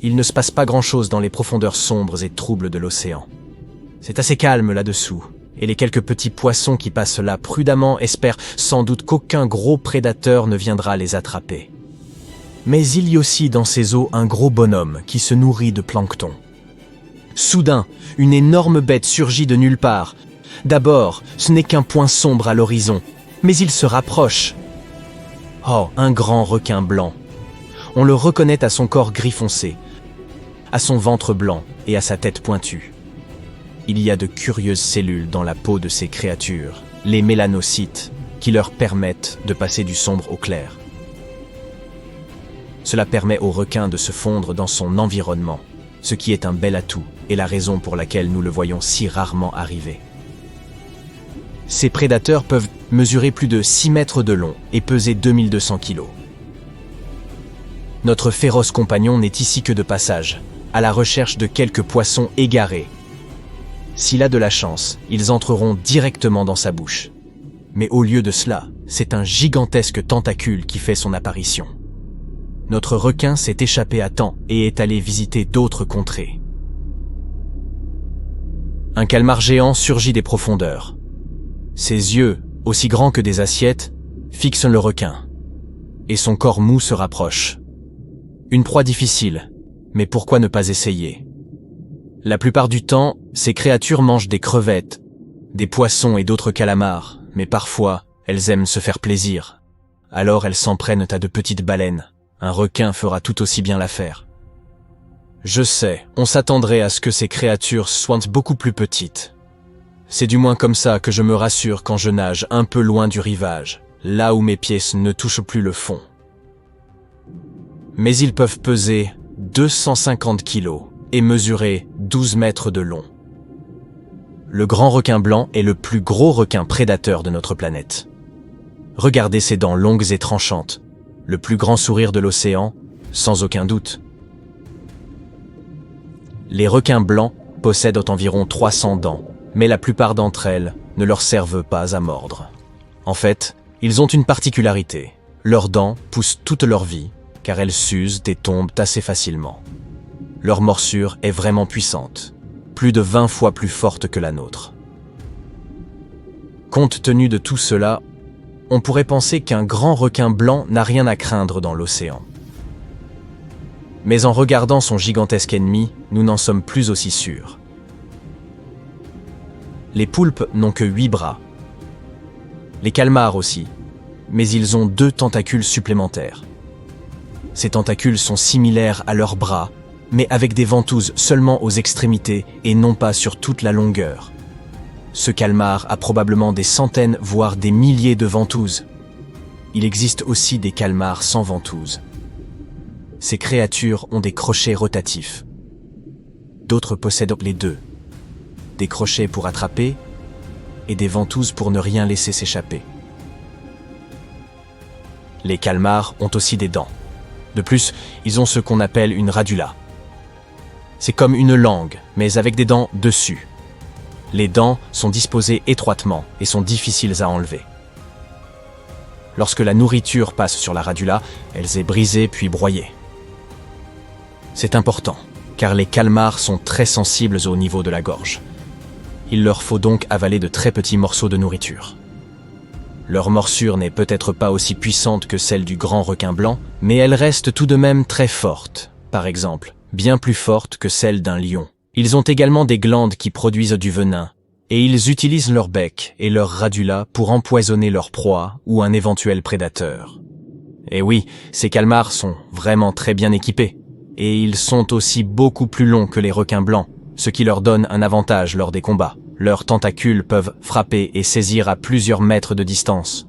il ne se passe pas grand-chose dans les profondeurs sombres et troubles de l'océan. C'est assez calme là-dessous, et les quelques petits poissons qui passent là prudemment espèrent sans doute qu'aucun gros prédateur ne viendra les attraper. Mais il y a aussi dans ces eaux un gros bonhomme qui se nourrit de plancton. Soudain, une énorme bête surgit de nulle part. D'abord, ce n'est qu'un point sombre à l'horizon, mais il se rapproche. Oh, un grand requin blanc. On le reconnaît à son corps gris foncé, à son ventre blanc et à sa tête pointue. Il y a de curieuses cellules dans la peau de ces créatures, les mélanocytes, qui leur permettent de passer du sombre au clair. Cela permet au requin de se fondre dans son environnement, ce qui est un bel atout et la raison pour laquelle nous le voyons si rarement arriver. Ces prédateurs peuvent mesurer plus de 6 mètres de long et peser 2200 kilos. Notre féroce compagnon n'est ici que de passage, à la recherche de quelques poissons égarés. S'il a de la chance, ils entreront directement dans sa bouche. Mais au lieu de cela, c'est un gigantesque tentacule qui fait son apparition. Notre requin s'est échappé à temps et est allé visiter d'autres contrées. Un calmar géant surgit des profondeurs. Ses yeux, aussi grands que des assiettes, fixent le requin. Et son corps mou se rapproche. Une proie difficile, mais pourquoi ne pas essayer? La plupart du temps, ces créatures mangent des crevettes, des poissons et d'autres calamars, mais parfois, elles aiment se faire plaisir. Alors elles s'en prennent à de petites baleines. Un requin fera tout aussi bien l'affaire. Je sais, on s'attendrait à ce que ces créatures soient beaucoup plus petites. C'est du moins comme ça que je me rassure quand je nage un peu loin du rivage, là où mes pieds ne touchent plus le fond. Mais ils peuvent peser 250 kilos et mesurer 12 mètres de long. Le grand requin blanc est le plus gros requin prédateur de notre planète. Regardez ses dents longues et tranchantes, le plus grand sourire de l'océan, sans aucun doute. Les requins blancs possèdent environ 300 dents, mais la plupart d'entre elles ne leur servent pas à mordre. En fait, ils ont une particularité. Leurs dents poussent toute leur vie, car elles s'usent et tombent assez facilement. Leur morsure est vraiment puissante, plus de 20 fois plus forte que la nôtre. Compte tenu de tout cela, on pourrait penser qu'un grand requin blanc n'a rien à craindre dans l'océan. Mais en regardant son gigantesque ennemi, nous n'en sommes plus aussi sûrs. Les poulpes n'ont que 8 bras. Les calmars aussi, mais ils ont 2 tentacules supplémentaires. Ces tentacules sont similaires à leurs bras, mais avec des ventouses seulement aux extrémités et non pas sur toute la longueur. Ce calmar a probablement des centaines, voire des milliers de ventouses. Il existe aussi des calmars sans ventouses. Ces créatures ont des crochets rotatifs. D'autres possèdent les deux. Des crochets pour attraper et des ventouses pour ne rien laisser s'échapper. Les calmars ont aussi des dents. De plus, ils ont ce qu'on appelle une radula. C'est comme une langue, mais avec des dents dessus. Les dents sont disposées étroitement et sont difficiles à enlever. Lorsque la nourriture passe sur la radula, elle est brisée puis broyée. C'est important, car les calmars sont très sensibles au niveau de la gorge. Il leur faut donc avaler de très petits morceaux de nourriture. Leur morsure n'est peut-être pas aussi puissante que celle du grand requin blanc, mais elle reste tout de même très forte. Par exemple, bien plus forte que celle d'un lion. Ils ont également des glandes qui produisent du venin, et ils utilisent leur bec et leur radula pour empoisonner leur proie ou un éventuel prédateur. Et oui, ces calmars sont vraiment très bien équipés, et ils sont aussi beaucoup plus longs que les requins blancs, ce qui leur donne un avantage lors des combats. Leurs tentacules peuvent frapper et saisir à plusieurs mètres de distance.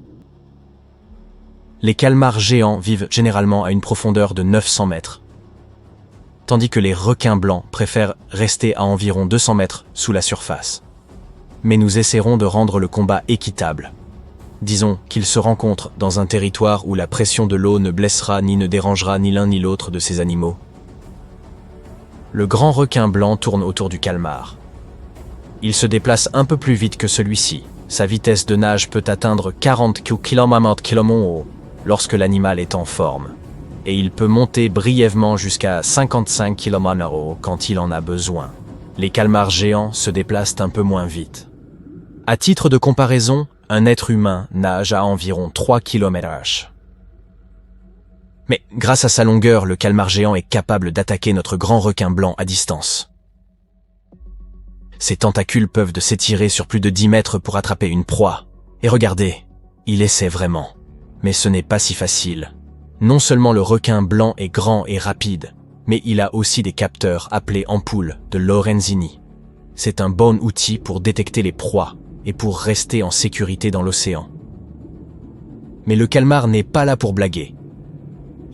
Les calmars géants vivent généralement à une profondeur de 900 mètres, tandis que les requins blancs préfèrent rester à environ 200 mètres sous la surface. Mais nous essaierons de rendre le combat équitable. Disons qu'ils se rencontrent dans un territoire où la pression de l'eau ne blessera ni ne dérangera ni l'un ni l'autre de ces animaux. Le grand requin blanc tourne autour du calmar. Il se déplace un peu plus vite que celui-ci. Sa vitesse de nage peut atteindre 40 km/h lorsque l'animal est en forme. et il peut monter brièvement jusqu'à 55 km/h quand il en a besoin. Les calmars géants se déplacent un peu moins vite. À titre de comparaison, un être humain nage à environ 3 km/h. Mais grâce à sa longueur, le calmar géant est capable d'attaquer notre grand requin blanc à distance. Ses tentacules peuvent s'étirer sur plus de 10 mètres pour attraper une proie. Et regardez, il essaie vraiment. Mais ce n'est pas si facile. Non seulement le requin blanc est grand et rapide, mais il a aussi des capteurs appelés ampoules de Lorenzini. C'est un bon outil pour détecter les proies et pour rester en sécurité dans l'océan. Mais le calmar n'est pas là pour blaguer.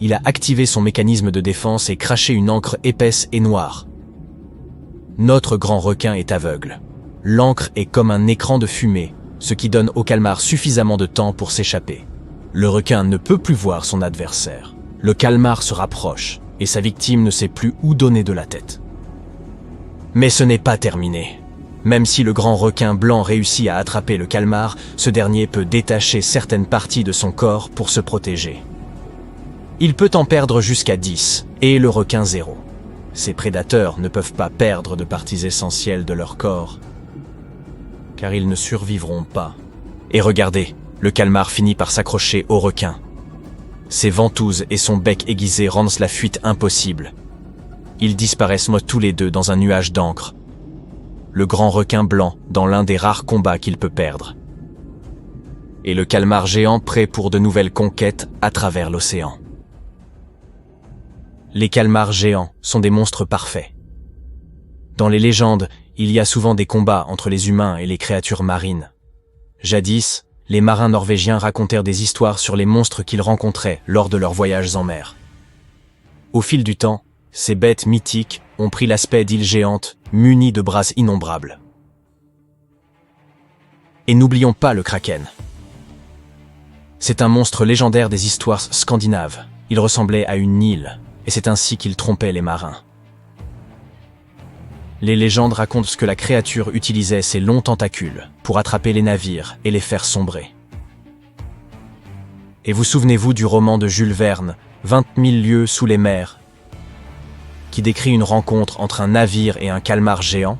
Il a activé son mécanisme de défense et craché une encre épaisse et noire. Notre grand requin est aveugle. L'encre est comme un écran de fumée, ce qui donne au calmar suffisamment de temps pour s'échapper. Le requin ne peut plus voir son adversaire. Le calmar se rapproche et sa victime ne sait plus où donner de la tête. Mais ce n'est pas terminé. Même si le grand requin blanc réussit à attraper le calmar, ce dernier peut détacher certaines parties de son corps pour se protéger. Il peut en perdre jusqu'à 10, et le requin 0. Ces prédateurs ne peuvent pas perdre de parties essentielles de leur corps, car ils ne survivront pas. Et regardez, le calmar finit par s'accrocher au requin. Ses ventouses et son bec aiguisé rendent la fuite impossible. Ils disparaissent tous les deux dans un nuage d'encre. Le grand requin blanc dans l'un des rares combats qu'il peut perdre. Et le calmar géant prêt pour de nouvelles conquêtes à travers l'océan. Les calmars géants sont des monstres parfaits. Dans les légendes, il y a souvent des combats entre les humains et les créatures marines. Jadis, les marins norvégiens racontèrent des histoires sur les monstres qu'ils rencontraient lors de leurs voyages en mer. Au fil du temps, ces bêtes mythiques ont pris l'aspect d'îles géantes munies de bras innombrables. Et n'oublions pas le kraken. C'est un monstre légendaire des histoires scandinaves. Il ressemblait à une île, et c'est ainsi qu'il trompait les marins. Les légendes racontent que la créature utilisait ses longs tentacules pour attraper les navires et les faire sombrer. Et vous souvenez-vous du roman de Jules Verne, 20 000 lieues sous les mers, qui décrit une rencontre entre un navire et un calmar géant?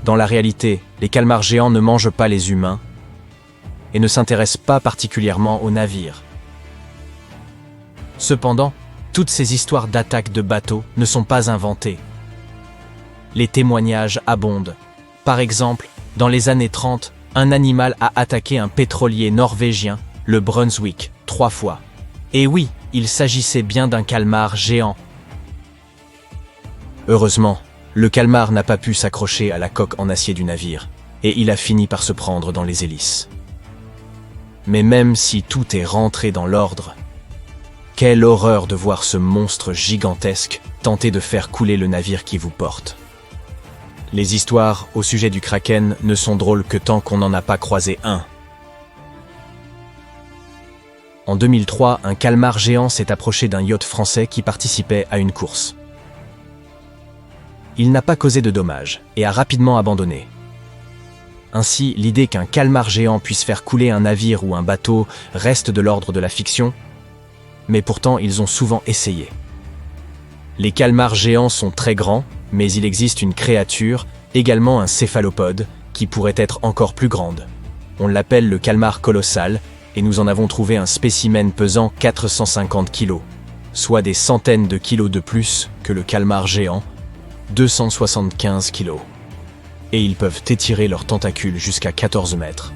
Dans la réalité, les calmars géants ne mangent pas les humains et ne s'intéressent pas particulièrement aux navires. Cependant, toutes ces histoires d'attaques de bateaux ne sont pas inventées. Les témoignages abondent. Par exemple, dans les années 30, un animal a attaqué un pétrolier norvégien, le Brunswick, 3 fois. Et oui, il s'agissait bien d'un calmar géant. Heureusement, le calmar n'a pas pu s'accrocher à la coque en acier du navire, et il a fini par se prendre dans les hélices. Mais même si tout est rentré dans l'ordre, quelle horreur de voir ce monstre gigantesque tenter de faire couler le navire qui vous porte. Les histoires au sujet du kraken ne sont drôles que tant qu'on n'en a pas croisé un. En 2003, un calmar géant s'est approché d'un yacht français qui participait à une course. Il n'a pas causé de dommages et a rapidement abandonné. Ainsi, l'idée qu'un calmar géant puisse faire couler un navire ou un bateau reste de l'ordre de la fiction, mais pourtant ils ont souvent essayé. Les calmars géants sont très grands, mais il existe une créature, également un céphalopode, qui pourrait être encore plus grande. On l'appelle le calmar colossal, et nous en avons trouvé un spécimen pesant 450 kg, soit des centaines de kilos de plus que le calmar géant, 275 kg. Et ils peuvent étirer leurs tentacules jusqu'à 14 mètres.